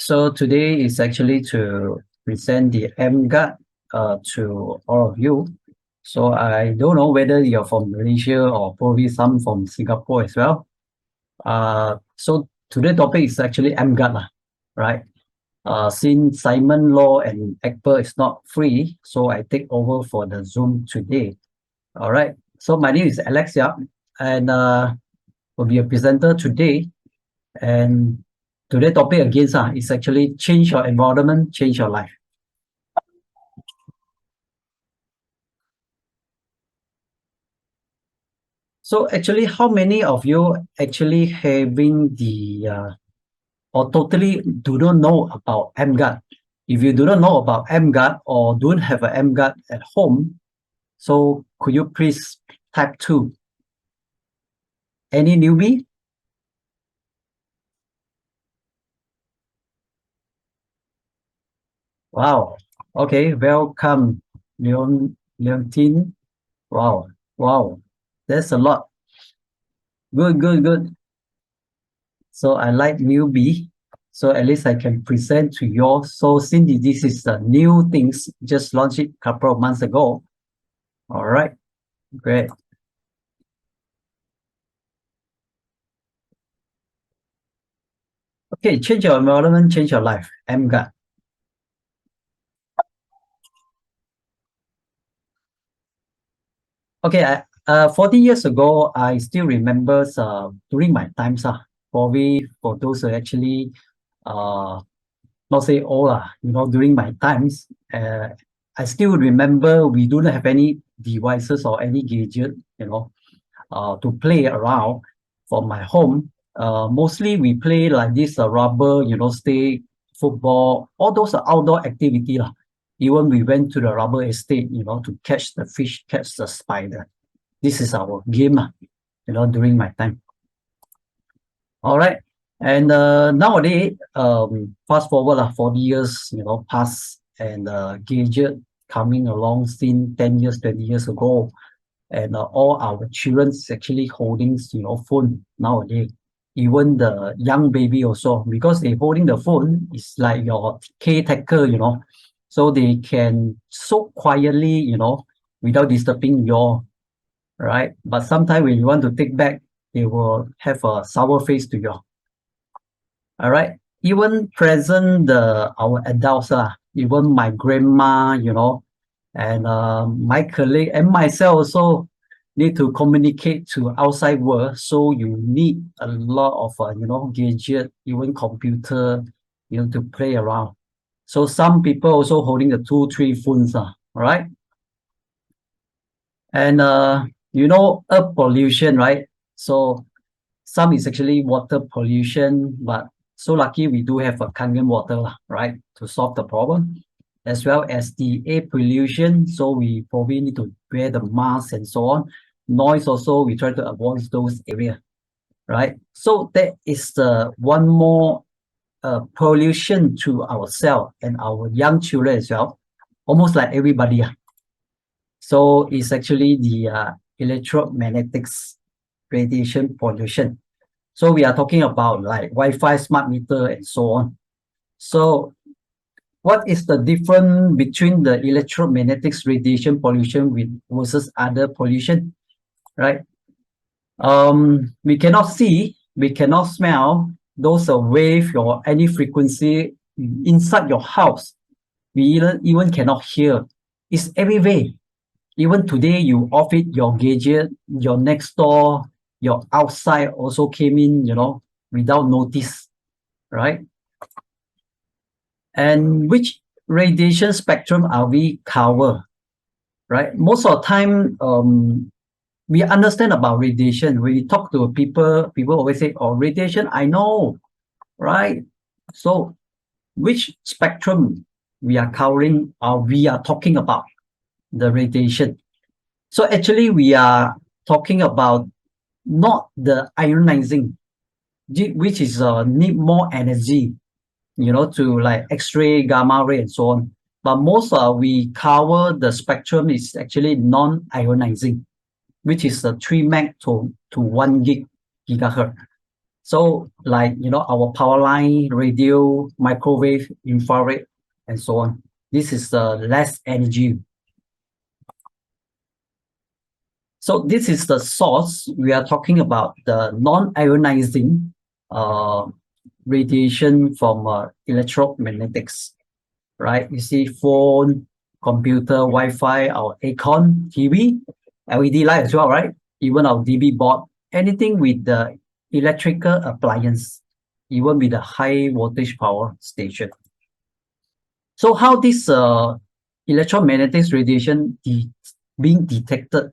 So today is actually to present the emGuarde to all of you. So I don't know whether you're from Malaysia or probably some from Singapore as well. So today's topic is actually emGuarde, right? Since Simon Law and Ekper is not free, so I take over for the Zoom today. All right. So my name is Alex Yap, and will be a presenter today. And today's topic again is actually change your environment, change your life. So actually, how many of you actually having the or totally do not know about emGuarde? If you do not know about emGuarde or don't have an emGuarde at home, so could you please type 2? Any newbie? Wow. Okay, welcome, Leontine. Wow, wow. That's a lot. Good, good, good. So I like newbie. So at least I can present to you all. So since this is the new things, just launched it a couple of months ago. All right, great. Okay, change your environment, change your life. emGuarde. Okay, 40 years ago, I still remember during my times, probably for those who actually not say old, during my times, I still remember we don't have any devices or any gadget, to play around for my home. Mostly we play like this rubber, stay, football, all those are outdoor activity. Even we went to the rubber estate, to catch the fish, catch the spider. This is our game, during my time. All right. And nowadays, fast forward 40 years, past and gadget coming along since 10 years, 20 years ago. And all our children actually holding, phone nowadays. Even the young baby also, because they holding the phone, it's like your caretaker, so they can so quietly, without disturbing your, right? But sometimes when you want to take back, they will have a sour face to you. All right. Even present our adults, even my grandma, and my colleague and myself also need to communicate to outside world. So you need a lot of gadget, even computer, to play around. So some people also holding the 2, 3 phones, all right. And air pollution, right? So some is actually water pollution, but so lucky we do have a Kangen water, right, to solve the problem, as well as the air pollution. So we probably need to wear the mask and so on. Noise also, we try to avoid those areas, right? So that is the one more pollution to ourselves and our young children as well, almost like everybody. So it's actually the electromagnetics radiation pollution. So we are talking about like Wi-Fi, smart meter, and so on. So what is the difference between the electromagnetics radiation pollution versus other pollution, right? We cannot see, we cannot smell those wave or any frequency inside your house. We even cannot hear. It's everywhere. Even today, you off it, your gadget, your next door, your outside also came in, without notice, right? And which radiation spectrum are we cover, right? Most of the time, we understand about radiation. When we talk to people always say, oh, radiation, I know, right? So which spectrum we are covering or we are talking about the radiation? So actually, we are talking about not the ionizing, which is need more energy, to like X-ray, gamma ray, and so on. But most we cover the spectrum is actually non-ionizing, which is 3 meg to 1 gigahertz. So like, our power line, radio, microwave, infrared, and so on. This is less energy. So this is the source. We are talking about the non-ionizing radiation from electromagnetics, right? You see phone, computer, Wi-Fi, our aircon, TV, LED light as well, right? Even our DB board, anything with the electrical appliance, even with the high voltage power station. So how this electromagnetic radiation being detected?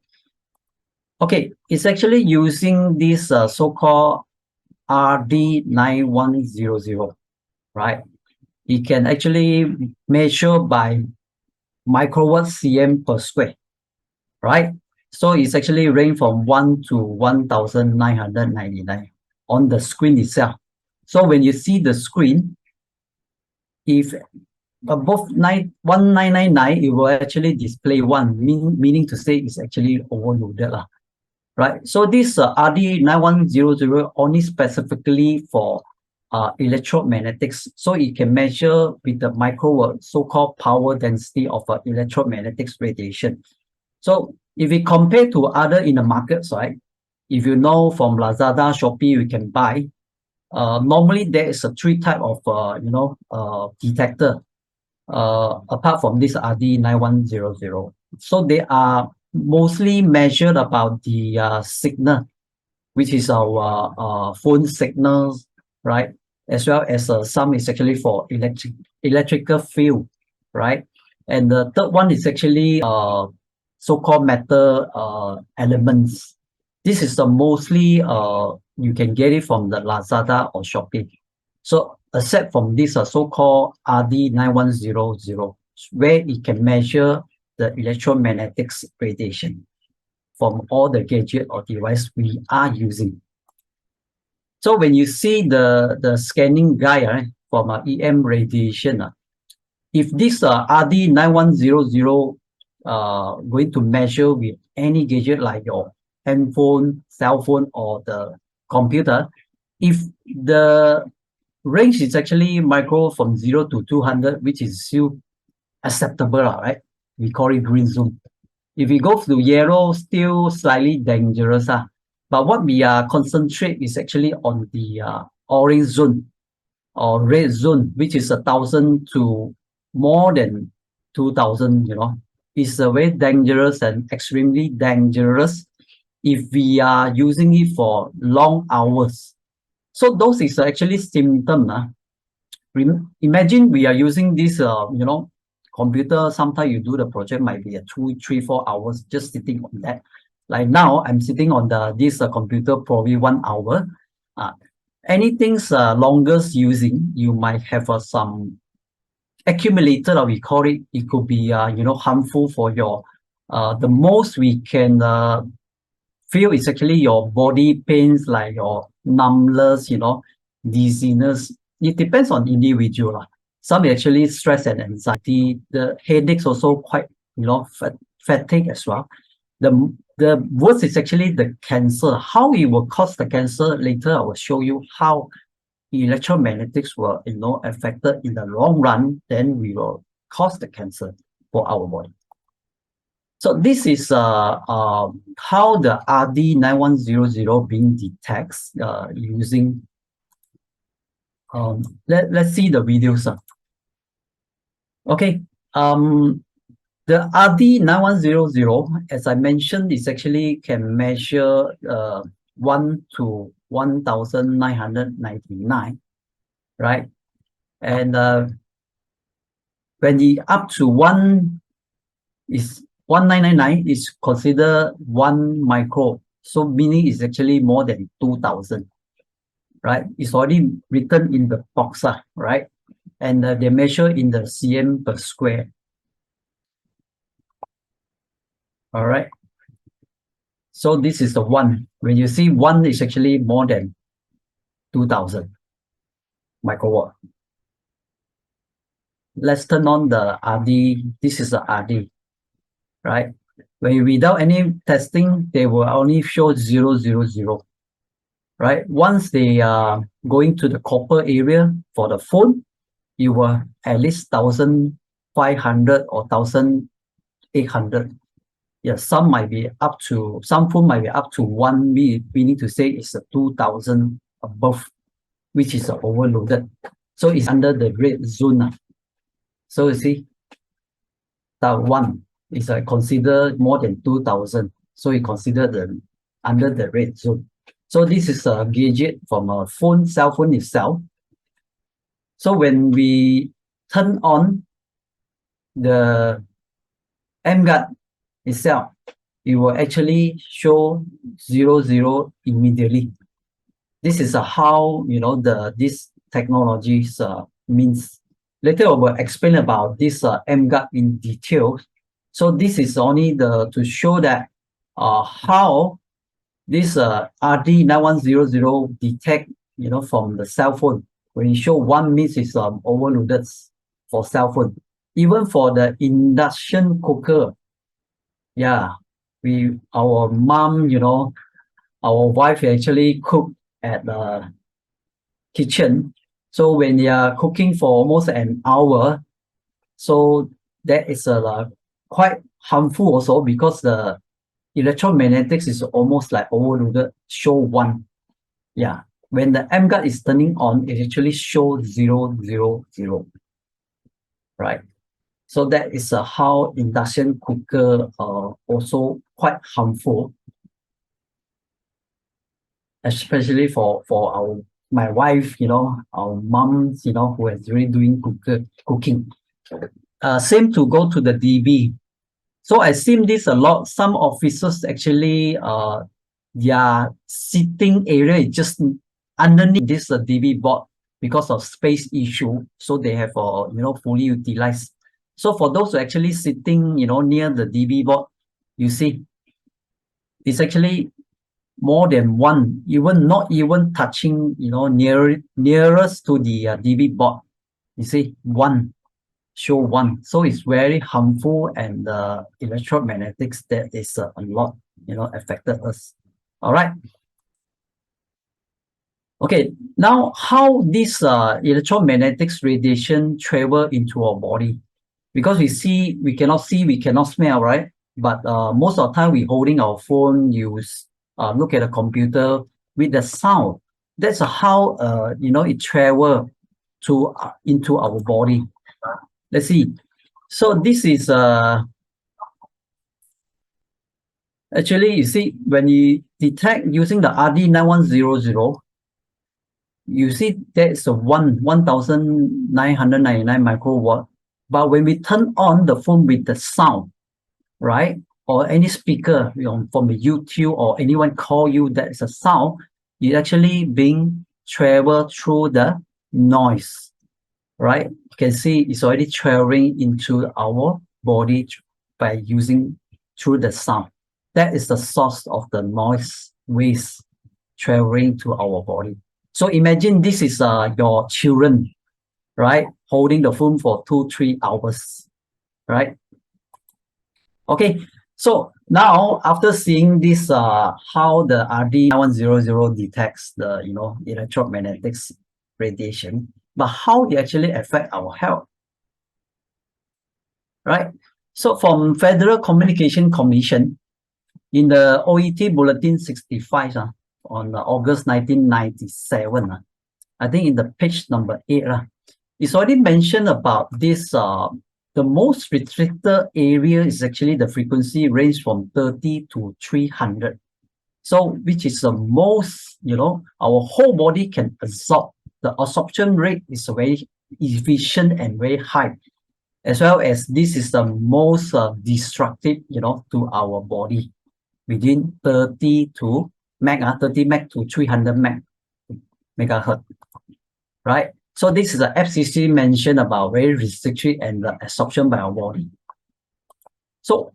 Okay, it's actually using this so-called RD9100, right? It can actually measure by microwatt cm per square, right? So it's actually range from 1 to 1999 on the screen itself. So when you see the screen, if above 1999, it will actually display 1, meaning to say it's actually overloaded. Right, so this RD9100 only specifically for electromagnetics, so it can measure with the microwatt, so-called power density of electromagnetics radiation. So if we compare to other in the markets, right, if you know from Lazada, Shopee, we can buy. Normally there is a 3 type of detector apart from this RD9100. So they are mostly measured about the signal, which is our phone signals, right? As well as some is actually for electrical field, right? And the third one is actually so-called metal elements. This is the mostly you can get it from the Lazada or Shopee. So except from this so-called RD9100, where it can measure the electromagnetics radiation from all the gadget or device we are using. So when you see the scanning guide from EM radiation, if this RD9100 going to measure with any gadget like your handphone, cell phone, or the computer, if the range is actually micro from 0 to 200, which is still acceptable, right? We call it green zone. If we go to yellow, still slightly dangerous. But what we are concentrate is actually on the orange zone or red zone, which is 1,000 to more than 2,000, It's very dangerous and extremely dangerous if we are using it for long hours. So those is actually symptom. Imagine we are using this, computer. Sometimes you do the project might be 2, 3, 4 hours just sitting on that. Like now, I'm sitting on this computer probably 1 hour. Anything's longest using, you might have some accumulator, or we call it. It could be harmful for your. The most we can feel is actually your body pains, like your numbness, dizziness. It depends on individual. Some actually stress and anxiety. The headaches also quite, fatigue as well. The worst is actually the cancer. How it will cause the cancer later, I will show you how electromagnetics will, affected in the long run. Then we will cause the cancer for our body. So this is how the RD9100 being detects using. Let's see the videos. Okay. The RD9100, as I mentioned, is actually can measure 1 to 1999, right? And when the up to 1 is 1999 is considered 1 micro. So meaning it's actually more than 2,000, right? It's already written in the box, right? And they measure in the cm per square. All right. So this is the 1. When you see 1 is actually more than 2,000 microwatt. Let's turn on the RD. This is the RD, right? When without any testing, they will only show 000. right? Once they are going to the copper area for the phone, you will at least 1,500 or 1,800. Yeah, some might be up to, some phone might be up to one, meaning to say it's a 2,000 above, which is overloaded. So it's under the red zone. So you see, that one is considered more than 2,000. So you consider the under the red zone. So this is a gadget from a phone, cell phone itself. So when we turn on the emGuarde itself, it will actually show 00 immediately. This is how this technologies means. Later I will explain about this emGuarde in detail. So this is only to show that how this RD9100 detect from the cell phone. When you show one means it's overloaded for cell phone. Even for the induction cooker, yeah, our mom, our wife actually cook at the kitchen. So when they are cooking for almost an hour, so that is quite harmful also, because the electromagnetics is almost like overloaded, show one. Yeah. When the emGuarde is turning on, it actually shows 000. Right. So that is how induction cooker also quite harmful, especially for my wife, our moms, who is really doing cooking. Same to go to the DB. So I've seen this a lot. Some officers actually their sitting area is just underneath this DB board because of space issue. So they have fully utilized. So for those who are actually sitting near the DB board, you see, it's actually more than one, even not even touching, nearest to the DB board. You see, one, show one. So it's very harmful, and the electromagnetics that is a lot, affected us. All right. Okay, now how this electromagnetics radiation travel into our body? Because we cannot see, we cannot smell, right? But most of the time we holding our phone, look at a computer with the sound. That's how it travel to into our body. Let's see. So this is actually, you see, when you detect using the RD9100, you see that's a 1,999 microwatt. But when we turn on the phone with the sound, right, or any speaker from the YouTube or anyone call you, that's a sound, it actually being travel through the noise, right? You can see it's already traveling into our body by using through the sound. That is the source of the noise waves traveling to our body. So imagine this is your children, right, holding the phone for 2-3 hours, right? Okay, so now after seeing this, how the RD9100 detects the electromagnetics radiation, but how it actually affect our health, right? So from Federal Communication Commission, in the OET Bulletin 65 on August 1997, I think in the page number 8, it's already mentioned about this. The most restricted area is actually the frequency range from 30 to 300. So which is the most, our whole body can absorb. The absorption rate is very efficient and very high, as well as this is the most destructive, to our body, within 30 to meg, 30 meg to 300 megahertz, right? So this is the FCC mentioned about very restricted and the absorption by our body. So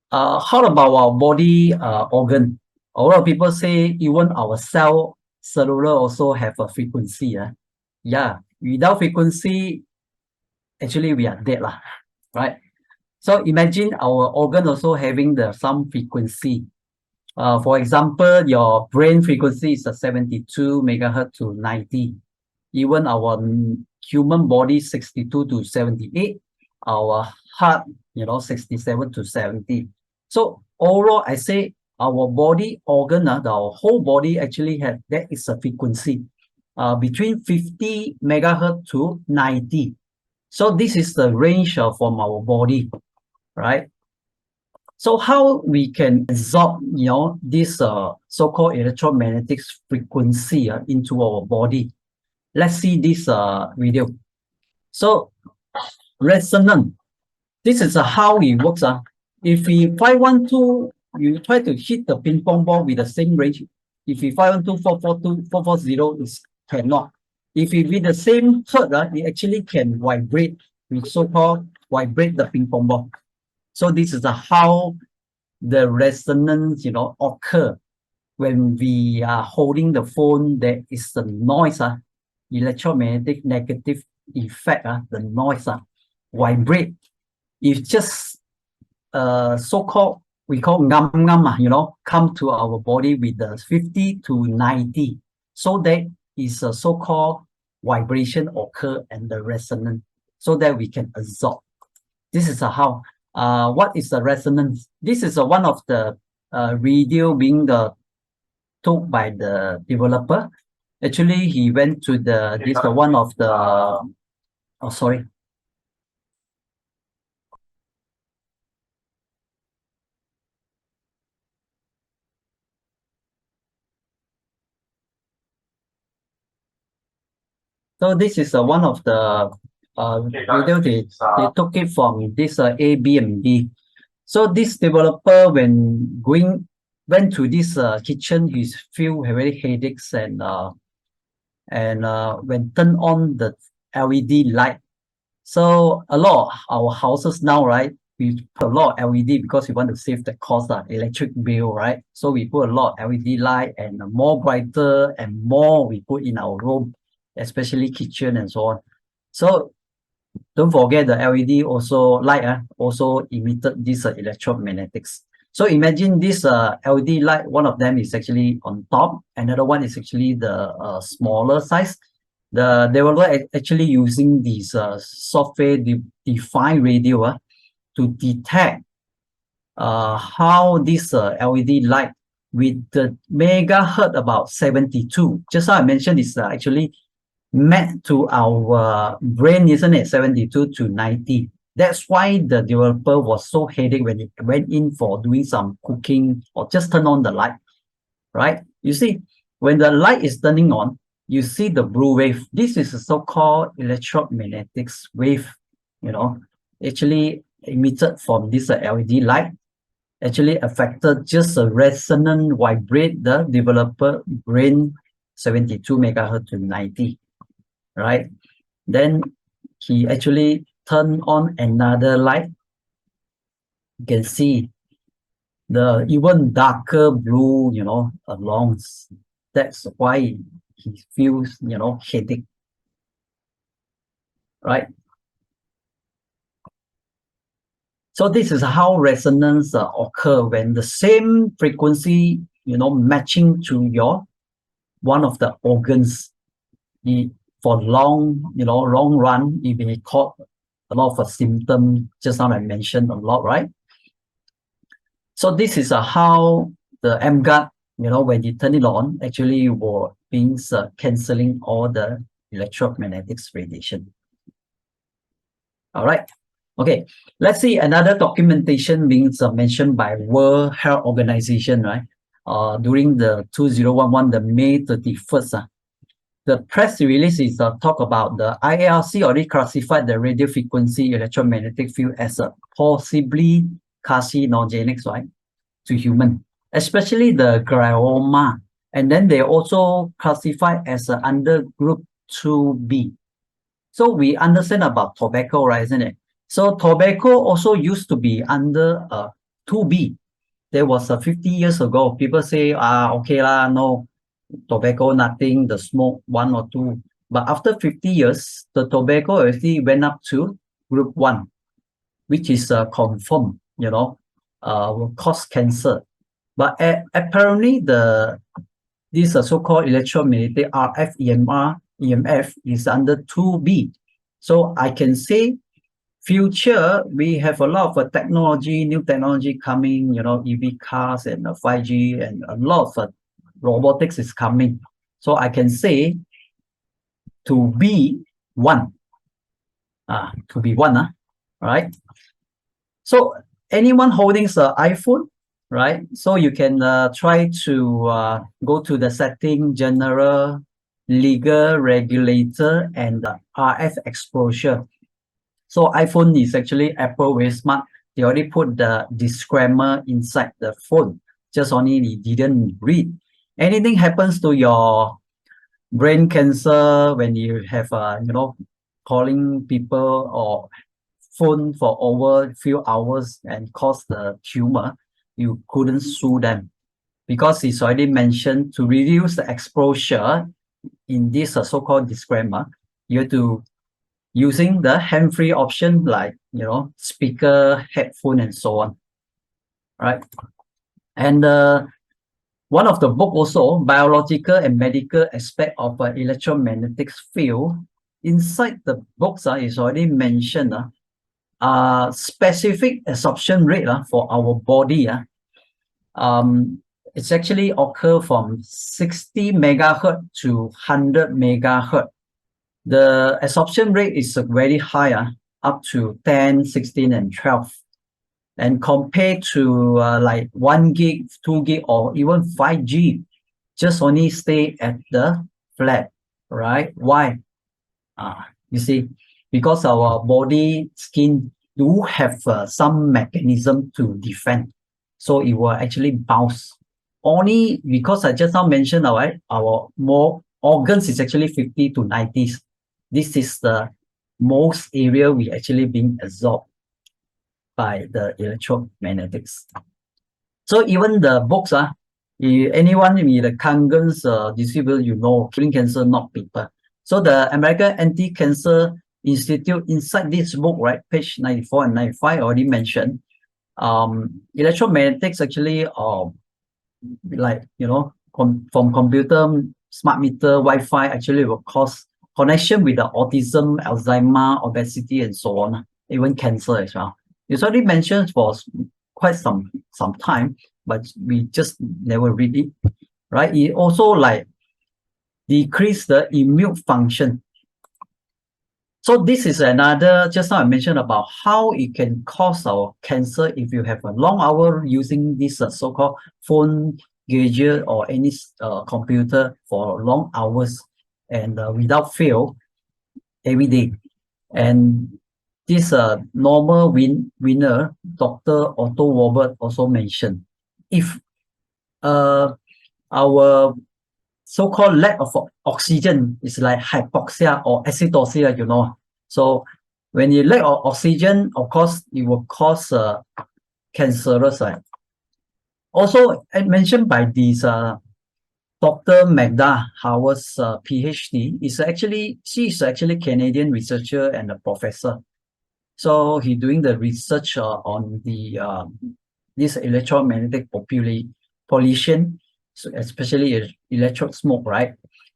how about our body organ? A lot of people say even our cellular also have a frequency. Yeah, without frequency, actually we are dead, right? So imagine our organ also having some frequency. For example, your brain frequency is a 72 megahertz to 90. Even our human body 62 to 78, our heart, 67 to 70. So overall, I say our body organ, our whole body actually have, that is a frequency between 50 megahertz to 90. So this is the range from our body, right? So how we can absorb, this so-called electromagnetic frequency into our body? Let's see this video. So resonance. This is how it works. If we 512, you try to hit the ping pong ball with the same range. If we 512, 442, 440, it cannot. If we with the same hertz, it actually can vibrate. We so-called vibrate the ping pong ball. So this is how the resonance, occur when we are holding the phone. There is the noise, electromagnetic negative effect, the noise, vibrate. It's just so-called, we call ngam, come to our body with the 50 to 90. So that is a so-called vibration occur and the resonance, so that we can absorb. This is how. What is the resonance? This is one of the video being took by the developer. Actually, he went to this one of the, oh, sorry. So this is one of the video they took it from this Airbnb. So this developer, when went to this kitchen, he feel very headaches, and when turn on the LED light. So a lot of our houses now, right, we put a lot of LED because we want to save the cost, electric bill, right? So we put a lot of LED light, and more brighter and more we put in our room, especially kitchen and so on. So don't forget the LED also light also emitted this electromagnetics. So imagine this LED light, one of them is actually on top, another one is actually the smaller size. The developer actually using this software defined radio to detect how this LED light with the megahertz about 72. Just how I mentioned, is actually met to our brain, isn't it? 72 to 90. That's why the developer was so headache when it went in for doing some cooking or just turn on the light, right? You see, when the light is turning on, you see the blue wave. This is a so-called electromagnetic wave, actually emitted from this LED light, actually affected just a resonant vibrate the developer brain 72 megahertz to 90, right? Then he actually turned on another light. You can see the even darker blue, along. That's why he feels, headache, right? So this is how resonance occur when the same frequency, matching to your one of the organs. For long run, it may cause a lot of symptoms. Just now I mentioned a lot, right? So this is how the emGuarde, when you turn it on, actually will means canceling all the electromagnetic radiation. All right. Okay, let's see another documentation being mentioned by World Health Organization, right? During the 2011, the May 31st, the press release is talk about the IARC already classified the radio frequency electromagnetic field as a possibly carcinogenic, right, to human, especially the glioma. And then they also classify as under group 2B. So we understand about tobacco, right, isn't it? So tobacco also used to be under 2B. There was 50 years ago, people say, okay lah, no, tobacco, nothing, the smoke, 1 or 2. But after 50 years, the tobacco actually went up to group 1, which is confirmed, will cause cancer. But apparently this so-called electromagnetic RF EMF is under 2B. So I can say future, we have a lot of technology, new technology coming, EV cars and 5G and a lot of robotics is coming. So I can say to be one, to be one, right? So anyone holding the iPhone, right? So you can try to go to the setting, general, legal, regulator, and RF exposure. So iPhone is actually Apple very smart. They already put the disclaimer inside the phone. Just only you didn't read. Anything happens to your brain cancer when you have calling people or phone for over a few hours and cause the tumor, you couldn't sue them because it's already mentioned to reduce the exposure in this so-called disclaimer. You have to using the hand-free option like speaker, headphone, and so on, right? And one of the book also, biological and medical aspect of electromagnetic field. Inside the books is already mentioned specific absorption rate for our body. It's actually occur from 60 megahertz to 100 megahertz. The absorption rate is very high, up to 10, 16, and 12. And compared to like 1 gig, 2 gig, or even 5G, just only stay at the flat, right? Why? You see, because our body skin do have some mechanism to defend. So it will actually bounce. Only because I just now mentioned, our more organs is actually 50 to 90s. This is the most area we actually being absorbed by the electromagnetics. So even the books, anyone with the Kangen's disease, killing cancer, not people. So the American Anti-Cancer Institute, inside this book, right, page 94 and 95, already mentioned, electromagnetics actually, from computer, smart meter, Wi-Fi, actually will cause connection with the autism, Alzheimer, obesity, and so on, even cancer as well. It's already mentioned for quite some time, but we just never read it, right? It also like decrease the immune function. So this is another, just now I mentioned about how it can cause our cancer if you have a long hour using this so-called phone, gadget, or any computer for long hours and without fail every day. And this normal winner, Dr. Otto Warburg also mentioned, if our so-called lack of oxygen is like hypoxia or acidosia, So when you lack of oxygen, of course, it will cause cancerous. Also, mentioned by this Dr. Magda Howard's PhD, she is actually Canadian researcher and a professor. So he's doing the research on the this electromagnetic pollution, so especially electro smoke, right?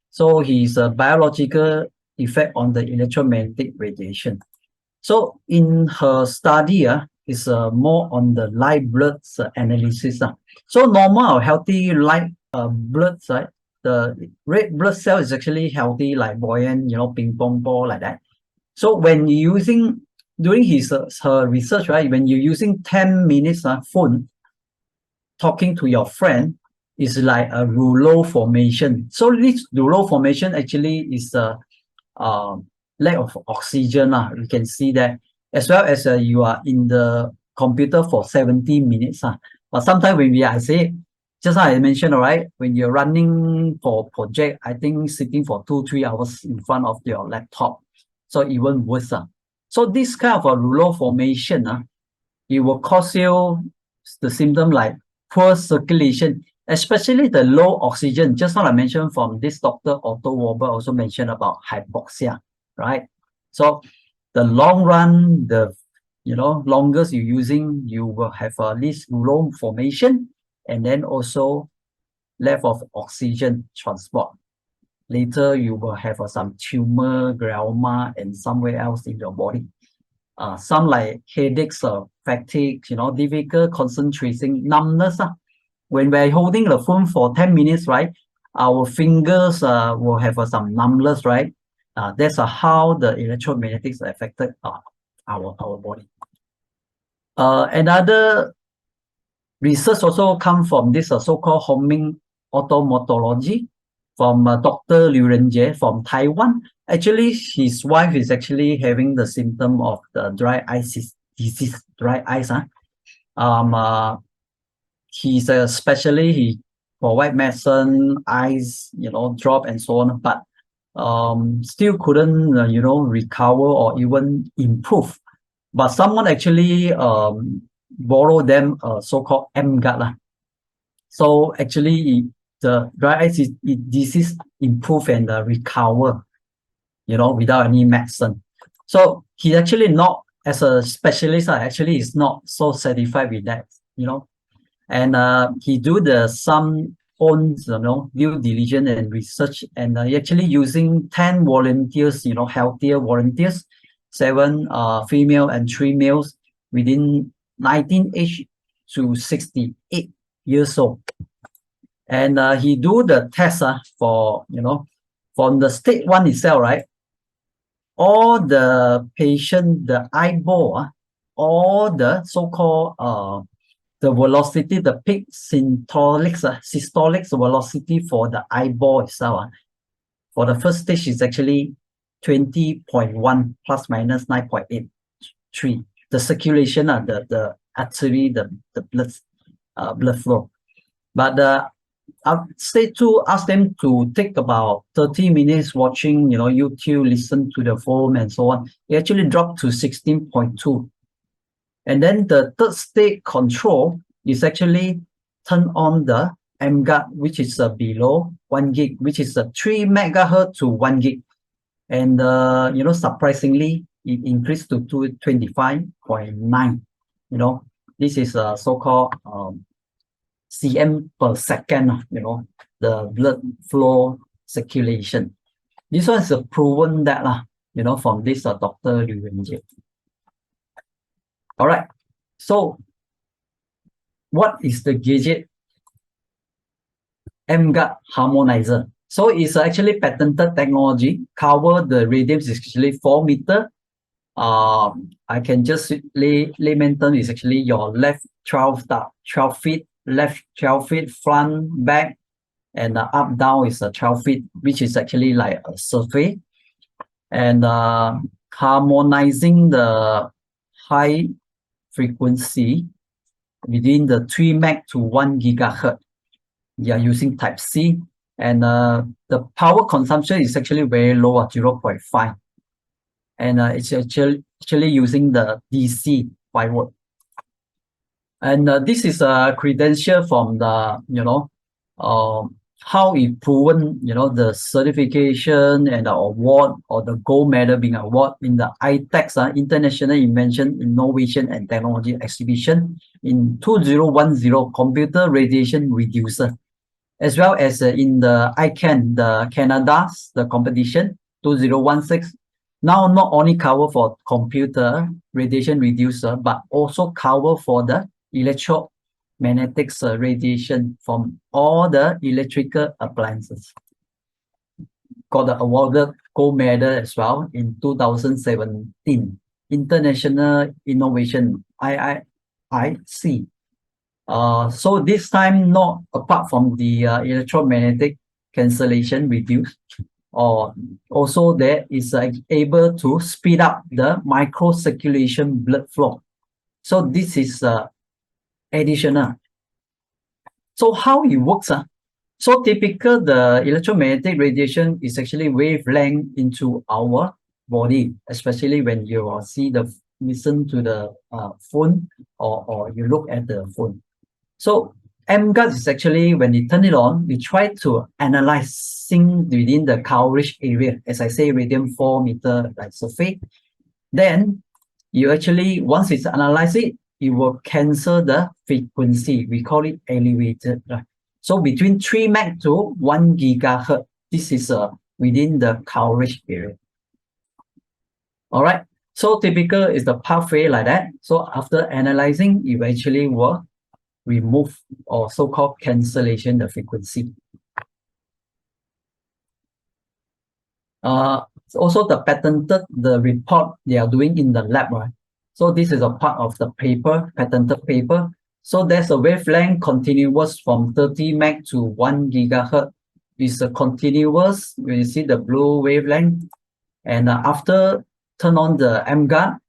So he's a biological effect on the electromagnetic radiation. So in her study, is more on the live blood analysis. So normal or healthy live blood, right? The red blood cell is actually healthy, like buoyant, ping pong ball like that. So when using during her research, right, when you're using 10 minutes phone, talking to your friend is like a rouleau formation. So this rouleau formation actually is a lack of oxygen. You can see that, as well as you are in the computer for 70 minutes. But sometimes when I say, just like I mentioned, all right, when you're running for project, I think sitting for 2-3 hours in front of your laptop. So even worse. So this kind of a rouleau formation, it will cause you the symptom like poor circulation, especially the low oxygen. Just like I mentioned from this Dr. Otto Warburg also mentioned about hypoxia, right? So the long run, the longest you're using, you will have this rouleau formation, and then also lack of oxygen transport. Later, you will have some tumor, glioma, and somewhere else in your body. Some like headaches, fatigue, difficult concentration, numbness. When we're holding the phone for 10 minutes, right, our fingers will have some numbness, right? That's how the electromagnetics affected our body. Another research also come from this so-called homing automatology from Dr. Liu Renjie from Taiwan. Actually, his wife is actually having the symptom of the dry eye disease, dry eyes. He's a specialist. He provide medicine, eyes, drop and so on, but still couldn't, recover or even improve. But someone actually borrowed them so-called emGuarde. So actually, the dry eye disease improve and recover, without any medicine. So he actually not, as a specialist, actually is not so satisfied with that, and he do some own, due diligence and research, and actually using 10 volunteers, healthier volunteers, 7 female and 3 males within 19 age to 68 years old. And he do the test for, from the stage 1 itself, right? All the patient, the eyeball, all the so-called the velocity, the peak systolic velocity for the eyeball itself. For the first stage is actually 20.1 plus minus 9.83. The circulation, the artery, the blood flow. But stage 2 ask them to take about 30 minutes watching, YouTube, listen to the phone and so on. It actually dropped to 16.2. And then the third state control is actually turn on the emGuarde, which is below 1 gig, which is 3 megahertz to 1 gig. And, surprisingly, it increased to 25.9. This is a so-called cm per second, the blood flow circulation. This one is proven that, from this Dr. Liu Renjie. All right, so what is the gadget? emGuarde Harmonizer. So it's actually patented technology, cover the radius is actually 4 meters. I can just layman term is actually your left 12 feet, left 12 feet, front, back, and up, down is 12 feet, which is actually like a surface. And harmonizing the high frequency within the 3 meg to 1 gigahertz. You are using type C, and the power consumption is actually very low at 0.5. And it's actually using the DC 5 volt. And this is a credential from the, how it proven, the certification and the award or the gold medal being award in the ITEX International Invention, Innovation and Technology Exhibition in 2010 Computer Radiation Reducer, as well as in the ICANN, the Canada's the competition 2016. Now not only cover for computer radiation reducer, but also cover for the electromagnetics radiation from all the electrical appliances. Got the awarded gold medal as well in 2017 International Innovation IIC. So this time, not apart from the electromagnetic cancellation reduce, or also there is able to speed up the microcirculation blood flow. So this is additional. So how it works? So typical, the electromagnetic radiation is actually wavelength into our body, especially when you listen to the phone or you look at the phone. So emGuarde is actually, when you turn it on, we try to analyzing within the coverage area, as I say, radian 4 meter like surface. Then you actually, once it's analyzed it, it will cancel the frequency. We call it elevated. Right? So between 3 meg to 1 gigahertz, this is within the coverage period. All right. So typical is the pathway like that. So after analyzing, eventually will remove or so-called cancellation the frequency. Also the patented the report they are doing in the lab, right? So this is a part of the paper, patented paper. So there's a wavelength continuous from 30 meg to 1 gigahertz. It's a continuous, when you see the blue wavelength. And after turn on the emGuarde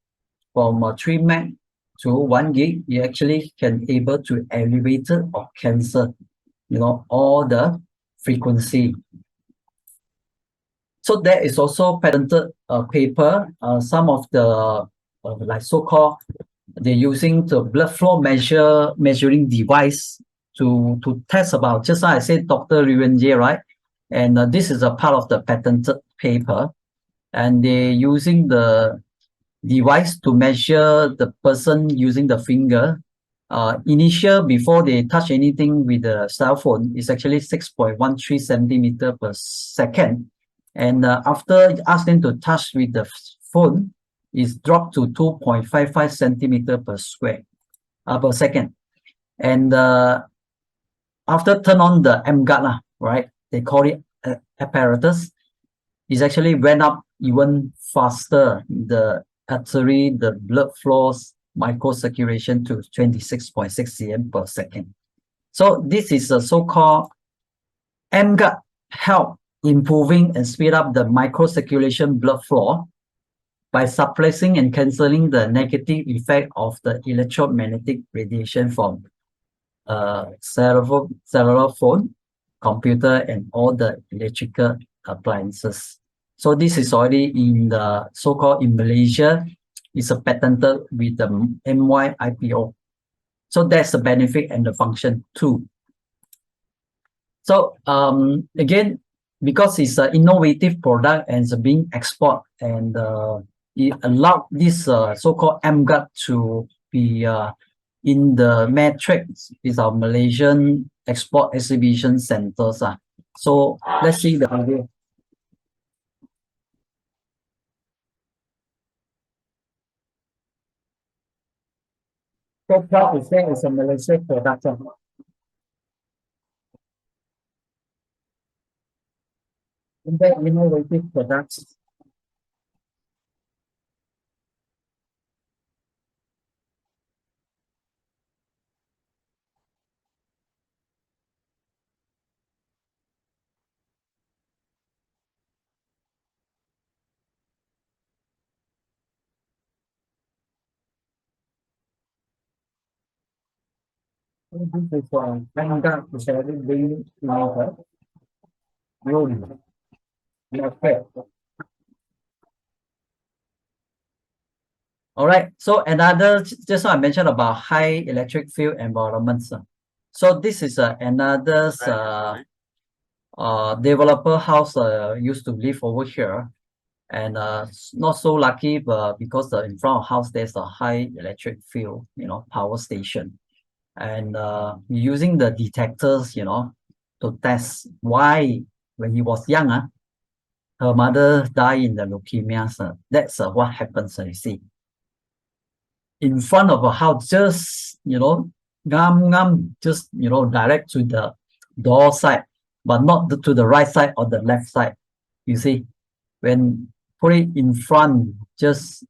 from 3 meg to 1 gig, you actually can able to elevate it or cancel, all the frequency. So there is also patented paper. Some of the like so-called they're using the blood flow measuring device to test about. Just like I said, Dr. Rivenje, right? And this is a part of the patented paper, and they're using the device to measure the person using the finger. Initial before they touch anything with the cell phone is actually 6.13 centimeter per second. And after ask them to touch with the phone, is dropped to 2.55 centimeter per second. And after turn on the emGuarde, right? They call it apparatus. It actually went up even faster. The artery, the blood flows, microcirculation to 26.6 cm per second. So this is a so-called emGuarde help improving and speed up the microcirculation blood flow by suppressing and cancelling the negative effect of the electromagnetic radiation from cellular phone, computer, and all the electrical appliances. So this is already in the so-called in Malaysia, it's a patented with the MYIPO. So that's the benefit and the function too. So again, because it's an innovative product and it's being export, and it allowed this so-called emGuarde to be in the matrix is our Malaysian export exhibition centers. So let's see the video. So proud to say it's a Malaysian product. In the innovative products. This is emGuarde is already being room. Okay. All right. So another, just now I mentioned about high electric field environments. So this is another developer house used to live over here, and not so lucky, but because in front of house there's a high electric field, power station, and using the detectors, to test why when he was young, her mother died in the leukemia. That's what happens. You see, in front of a house, just just direct to the door side, but not to the right side or the left side. You see, when put it in front, just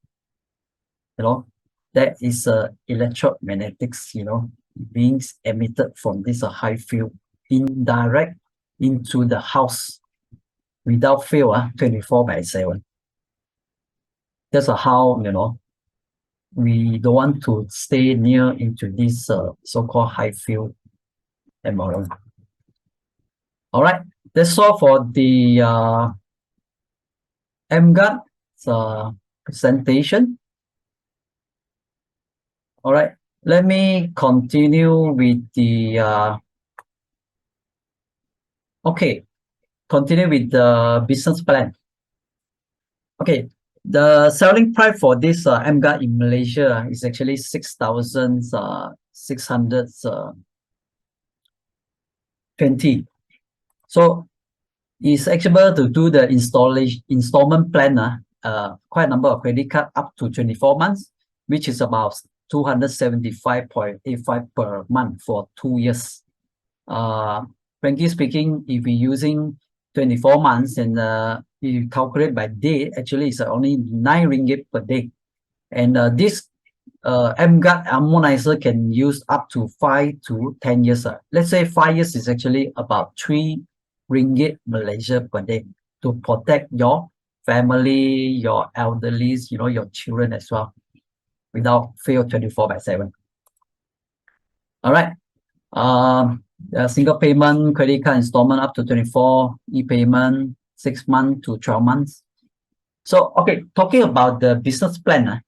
that is electromagnetics, being emitted from this high field indirect into the house without fail, 24/7. That's how we don't want to stay near into this so-called high field environment. All right, that's all for the emGuarde presentation. All right, let me continue with the continue with the business plan. Okay, The selling price for this emGuarde in Malaysia is actually 6,620. So it's able to do the installment plan, quite a number of credit card up to 24 months, which is about 275.85 per month for 2 years. Frankly speaking, if you're using 24 months and you calculate by day, actually it's only 9 ringgit per day. And this emGuarde Harmonizer can use up to 5 to 10 years. Let's say 5 years is actually about 3 ringgit Malaysia per day to protect your family, your elderly, your children as well, without fail 24/7. All right. Single payment, credit card installment up to 24, e-payment 6 months to 12 months. So, okay, talking about the business plan,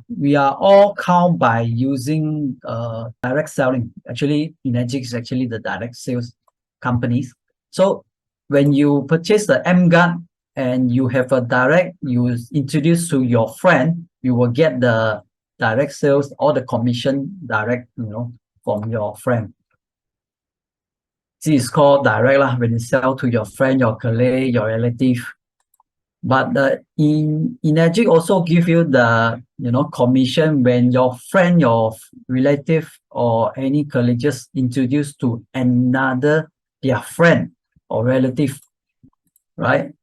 we are all count by using direct selling. Actually, Energic is actually the direct sales companies. So when you purchase the emGuarde and you have a direct, you introduce to your friend, you will get the direct sales or the commission direct, from your friend. This is called direct lah, when you sell to your friend, your colleague, your relative. But Energic also give you the commission when your friend, your relative, or any colleagues introduce to another their friend or relative, right?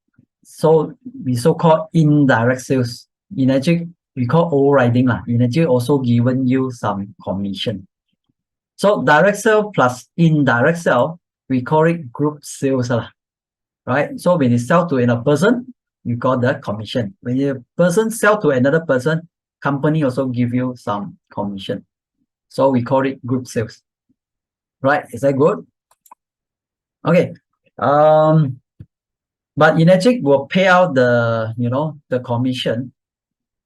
So we so-called indirect sales. Energic we call overriding lah. Energic also given you some commission. So direct sale plus indirect sale, we call it group sales lah, right? So when you sell to a person, you got the commission. When a person sell to another person, company also give you some commission. So we call it group sales. Right? Is that good? Okay. But Energic will pay out the the commission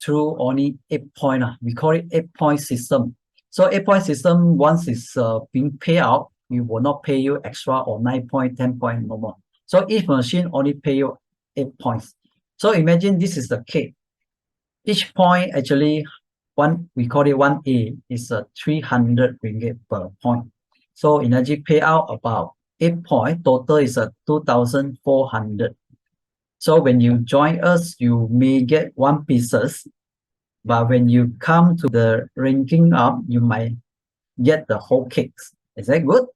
through only 8 point. We call it 8-point system. So 8-point system, once it's being paid out, we will not pay you extra or 9 point, 10 point, no more. So each machine only pay you 8 points. So imagine this is the cake. Each point actually we call it 1A is 300 ringgit per point. So Energic pay out about 8 point, total is 2,400. So when you join us, you may get 1 pieces, but when you come to the ranking up, you might get the whole cakes. Is that good?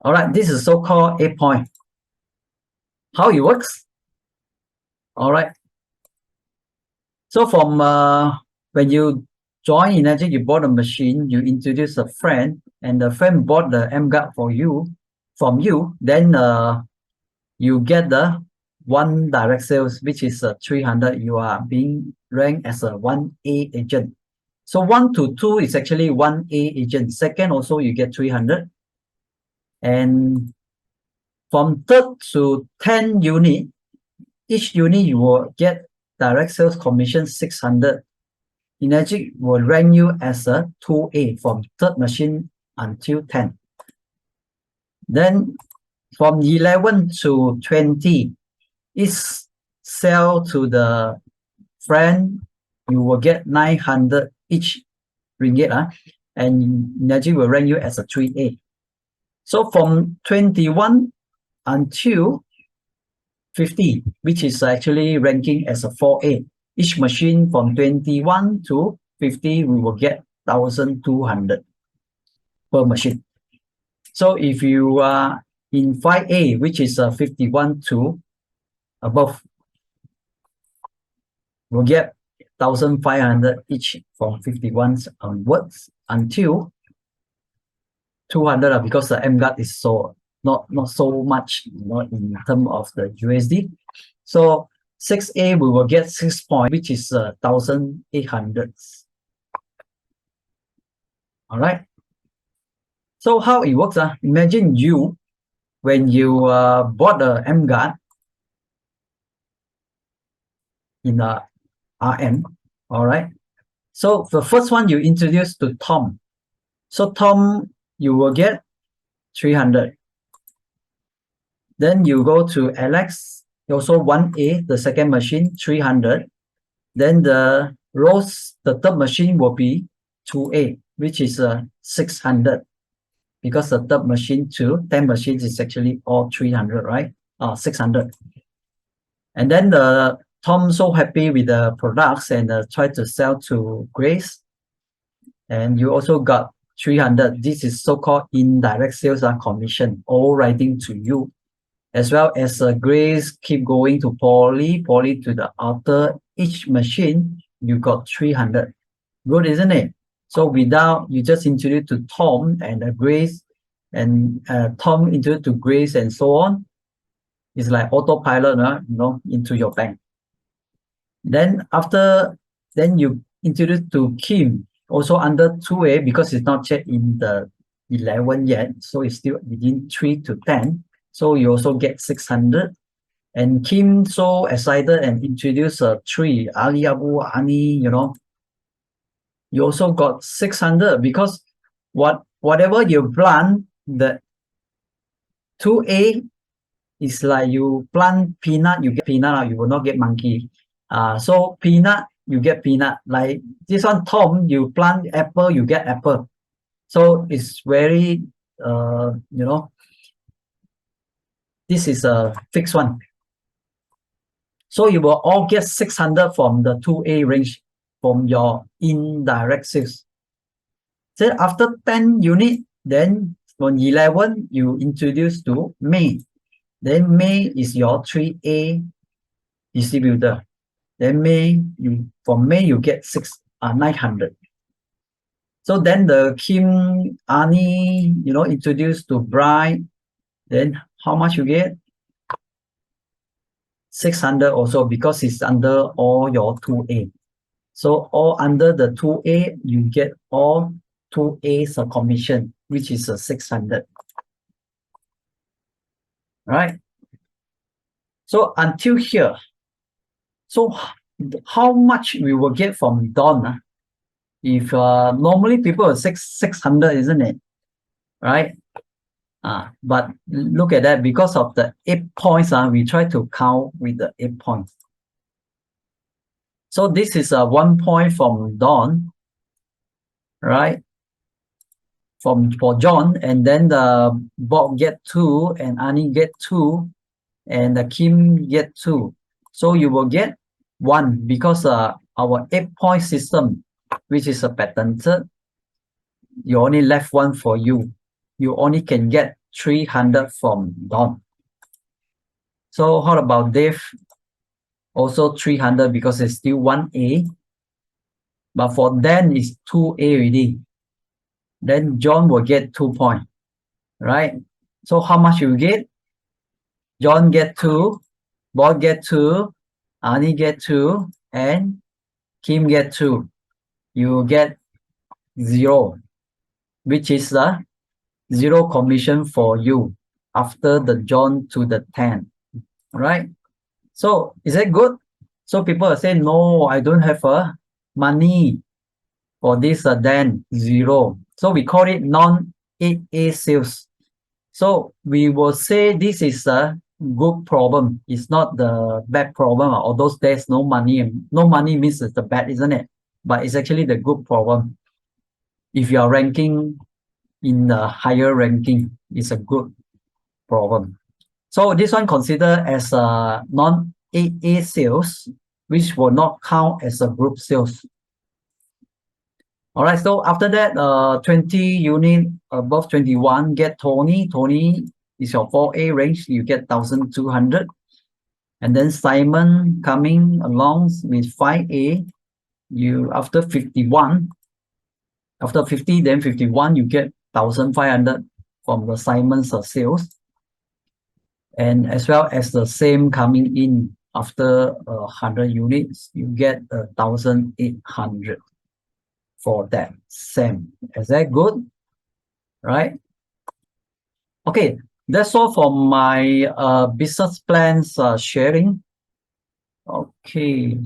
All right, this is so-called 8 point. How it works? All right. So from when you join Energic, you bought a machine, you introduce a friend, and the friend bought the emGuarde from you, then you get the 1 direct sales, which is 300. You are being ranked as a 1A agent. So 1 to 2 is actually 1A agent. Second also you get 300. And from 3rd to 10 unit, each unit you will get direct sales commission 600. Energic will rank you as a 2A from 3rd machine until 10. Then from 11 to 20, is sell to the friend, you will get 900 each ringgit, and Energic will rank you as a 3A. So from 21 until 50, which is actually ranking as a 4A. Each machine from 21 to 50, we will get 1,200 per machine. So if you are in 5A, which is 51 to above, we'll get 1,500 each from 51 onwards until 200, because the emGuarde is so not so much in terms of the USD. So 6A we will get 6 points, which is 1,800. All right. So how it works? Imagine you when you bought the emGuarde in the RM. All right. So the first one you introduce to Tom. So Tom, you will get 300. Then you go to Alex, Also 1A, the second machine, 300. Then the rows, the third machine will be 2A, which is 600. Because the third machine to 10 machines is actually all 300, right? 600. And then the Tom so happy with the products and tried to sell to Grace. And you also got 300. This is so-called indirect sales commission, all writing to you. As well as Grace keep going to Polly to the outer each machine, you got 300. Good, isn't it? So without, you just introduce to Tom and Grace, and Tom introduce to Grace and so on. It's like autopilot, into your bank. Then after, then you introduce to Kim, also under 2A, because it's not checked in the 11 yet, so it's still within 3 to 10. So you also get 600. And Kim so excited and introduced 3, Ali, Abu, Ani, you also got 600 because whatever you plant, the 2A is like you plant peanut, you get peanut, you will not get monkey. So peanut, you get peanut. Like this one, Tom, you plant apple, you get apple. So it's very, this is a fixed one. So you will all get 600 from the 2A range from your indirect sales. Then after 10 unit, then on 11, you introduce to May. Then May is your 3A distributor. Then from May, you get 900. So then the Kim, Ani, introduced to Bright. Then how much you get? 600 also, because it's under all your 2A. So all under the 2A, you get all 2A's commission, which is 600. Right? So until here, so how much we will get from Dawn? If normally people are 600, isn't it? Right? But look at that, because of the 8 points, we try to count with the 8 points. So this is 1 point from Dawn, right? For John, and then the Bob get 2, and Annie get 2, and the Kim get 2. So you will get 1 because our 8-point system, which is a patented, you only left 1 for you. You only can get 300 from Don. So how about Dave? Also 300 because it's still 1A. But for Dan, it's 2A already. Then John will get 2 points, right? So how much you get? John get 2, Bob get 2, Annie get 2, and Kim get 2. You get 0, which is the 0 commission for you after the John to the 10, right? So is that good? So people are saying, no, I don't have money for this, then 0. So we call it non-8A sales. So we will say this is a good problem. It's not the bad problem. Although there's no money. No money means it's the bad, isn't it? But it's actually the good problem. If you are ranking in the higher ranking, it's a good problem. So this one considered as a non-8A sales, which will not count as a group sales. All right, so after that, 20 unit above 21 get Tony. Tony is your 4A range, you get 1,200. And then Simon coming along with 5A, you after 51, after 50, then 51, you get 1,500 from the Simon's sales. And as well as the same coming in after 100 units, you get 1,800 for that same. Is that good? Right? Okay, that's all for my business plans sharing. Okay.